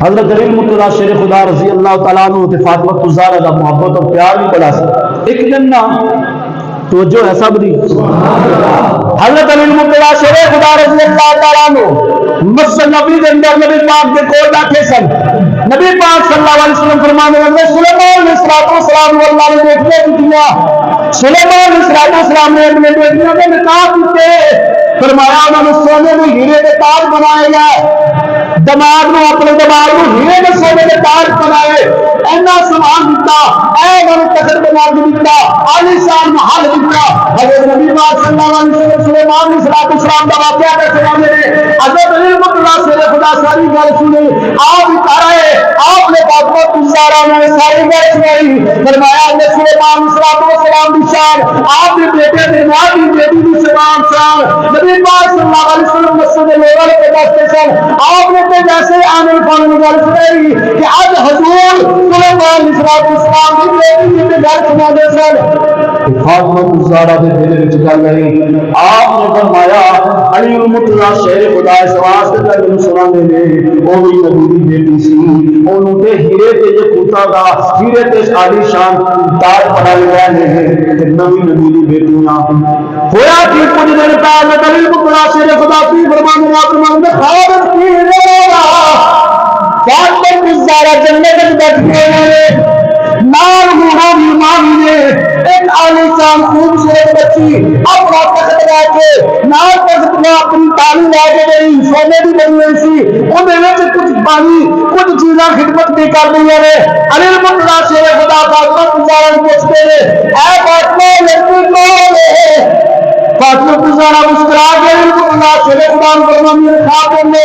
حضرت علی مرتضیٰ شیر خدا رضی اللہ تعالیٰ عنہ تے فاطمہ الزہرا دا محبت اور پیار بھی بڑا سی. ایک دن نا توجہ ہے سب دی, حضرت علی مرتضیٰ شیر خدا رضی اللہ تعالیٰ عنہ مسجد نبی دے اندر نبی پاک دے کول بیٹھے سن. نبی پاک صلی اللہ علیہ وسلم فرمانے لگے سلیمان علیہ السلام واللہ نے بیٹیاں دیا. سلیمان علیہ السلام نے اپنے بیٹیوں کے نکاح کیتے. فرمایا انہوں نے سونے میں ہیرے کے تاج بنائے گئے, دماغ نو اپنے دماغ نو ہیرے کے سونے کے تاج بنائے, اینا سامان دیتا, اینا تخت بنا کے دیتا, عالی شان محل دیتا. حضرت نبی پاک صلی اللہ علیہ وسلم سلیمان علیہ السلام کا واقعہ کا سنانے نے حضرت علی مرتضیٰ شیر خدا ساری گل سنی. آپ کر رہے آپ نے فاطمہ الزہرا نے ساری گل سنائی. فرمایا کہ سلیمان علیہ السلام کی شان آپ کے بیٹے کے ماں کی بیٹی کی سلام شان. نبی پاک صلی اللہ علیہ وسلم مسجد نبوی کے دستے سن. آپ نے تو جیسے آنے فون گل سنائی کہ آج حضور سلیمان علیہ السلام کی بیٹی کی گل سنا دے سن. فاطمہ الزہرا دے دل وچ گل آئی. آپ نے فرمایا علی مرتضیٰ شیر خدا اس واسطے تک سنانے نے وہ بھی نبی دی بیٹی سی. اونوں تے ہیرے تے جو پوتا دا ہیرے تے عالی شان تاج بنائے گئے نے نبی دی بیٹی نا ہویا کہ کچھ دن پہلے علی مرتضیٰ شیر خدا کی فرمانے آپ نے خالد کی رہا فاطمہ الزہرا جنت میں بیٹھے ہیں نال ہوا ایمان نے ایک عالی شان خوبصورت بچی اپنا تخت لے کے نال تخت میں اپنی تالی لے کے گئی. سونے بھی بنی ہوئی سی, اندر کچھ پانی کچھ چیزاں خدمت بھی کر رہی ہے. علی مرتضیٰ شیر خدا فاطمہ الزہرا کو پوچھتے ہیں اے فاطمہ لڑکی کون ہے؟ فاطمہ الزہرا مسکرا کے علی مرتضیٰ شیر خدا کو فرمانے خاطر نے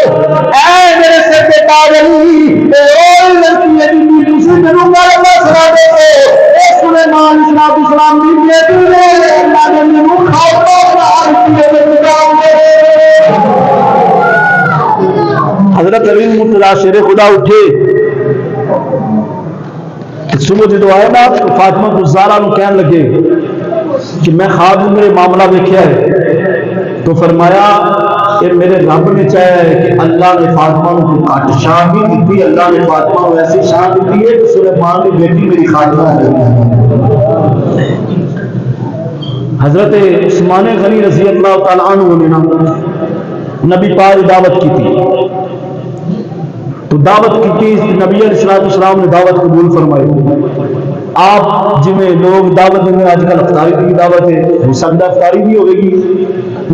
اے میرے سر پہ تاج علی اے لڑکی ہے تسی میرے بارے میں سنا دے اے سلیمان علیہ السلام دی بیٹی نے اللہ نے مینوں خاطر حضرت علی مرتضیٰ شیر خدا اٹھے. صبح جدو آئے نا فاطمہ الزہرا نو کہنے لگے کہ میں خواب میں میرے معاملہ دیکھا ہے. تو فرمایا کہ میرے رب نے چاہا ہے کہ اللہ نے فاطمہ کو کٹ شان بھی دیتی, اللہ نے فاطمہ کو ایسی شان دیتی ہے کہ سلیمان کی بیٹی میری خاتمہ ہے. حضرت عثمان غنی رضی اللہ تعالیٰ عنہ نے نبی پاک دعوت کی تھی. تو دعوت کی تھی نبی علیہ السلام نے دعوت قبول فرمائی. آپ جی میں لوگ دعوت دیں آج کل افطاری کی دعوت ہے, ہو سکتا افطاری بھی ہوئے گی.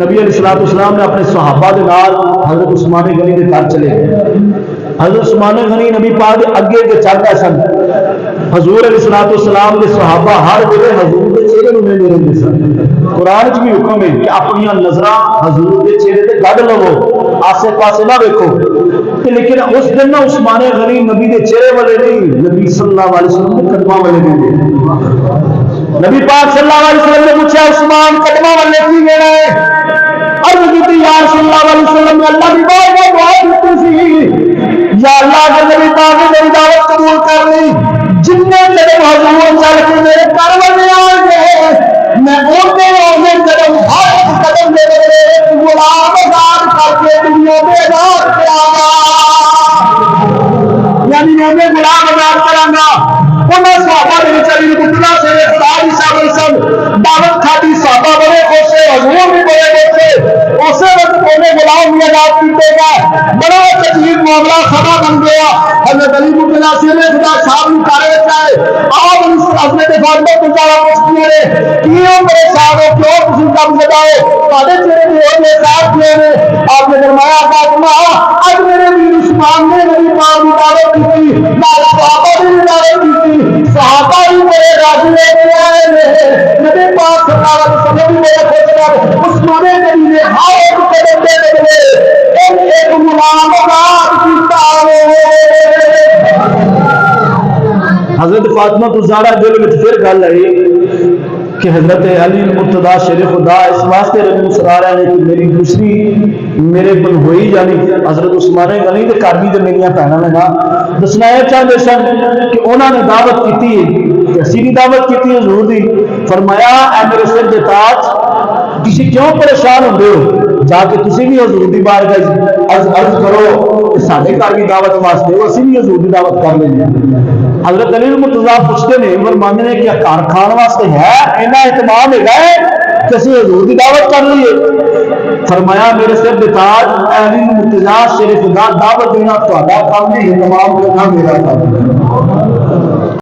نبی علیہ السلام نے اپنے صحابہ کے نال حضرت عثمان غنی کے گھر چلے گئے. حضرت عثمان غنی نبی پاک اگے کے چلتا سن. حضور علیہ السلام کے صحابہ ہر ویلے حضور کے چہرے نو ویندے رہندے سن. قرآن وچ بھی حکم ہے کہ اپنی نظراں حضور کے چہرے تے کڈ لو, آسے پاسے نہ ویکھو. لیکن اس دن عثمان غنی نبی کے چہرے والے نہیں, نبی صلی اللہ علیہ وسلم کے قدماں والے نہیں. نبی پاک صلی اللہ علیہ وسلم نے پوچھا عثمان قدماں والے کی لینا ہے؟ عرض کی یا رسول اللہ علیہ وسلم نے اللہ کی بات دعا کی سی یا اللہ کے نبی پاک نے میری دعوت قبول کر لی. جتنے قدم حضور چل کے میرے گھر والے آ گئے میں اونے قدم ہر قدم دے میرے غلام آزاد کر کے دنیا میں آزاد کراں یعنی میں غلام آزاد کراں گا. انہاں صحابہ نے چلی مرتضیٰ شیر خدا دی شامل سن. دعوت کھاتی صحابہ بڑے خوش ہے, حضور بھی بڑے خوش ہے. اسی وقت انہیں غلام بھی آزاد کیتے گئے. بڑا عجیب معاملہ خبر بن گیا. حضرت علی مرتضیٰ شیر خدا صاحب نے کارے چاہے آپ حضرت فاطمہ الزہرا پوچھتی ہے کیوں پریشان ہو, کیوں تسی کم جاؤ, تہاڈے چہرے تے ہونے صاحب کیوں نے؟ آپ نے فرمایا فاطمہ اج میرے ویر عثمان نے میری ماں کی دعوت کی, نال صحابہ کی دعوت کی, صحابہ بھی بڑے راضی ہو گئے. نبی پاک صلی اللہ علیہ وسلم بھی بڑے خوش کر عثمان غنی نے ہر ایک قدم دے دے ایک غلام آزاد کیتا. حضرت فاطمہ الزہرا دل وچ پھر گل آئی کہ حضرت علی مرتضیٰ شیر خدا اس واسطے رب مسرار ہے کہ میری دوسری میرے بن ہوئی یعنی حضرت عثمان غنی کے گھر بھی تے میری بہناں نے نا دسنا چاہتے سن کہ انہوں نے دعوت کی ہے, اسی بھی دعوت کی حضور دی. فرمایا اے میرے سر دے تاج تسی کیوں پریشان ہوندے ہو, جا کے تسی بھی حضور دی بارگاہ عرض کرو کہ سارے گھر کی دعوت واسطے وہ اسی بھی حضور کی دعوت کر لیں. حضرت علی المرتضیٰ پوچھتے ہیں فرماندے نے کہ گھر کھان واسطے ہے اینا اہتمام ہے کہ اسی حضور کی دعوت کر لیے. فرمایا میرے سر بتاج علی المرتضیٰ شیر خدا دعوت دینا تہاڈا کام نہیں اہتمام کرنا میرا کام ہے.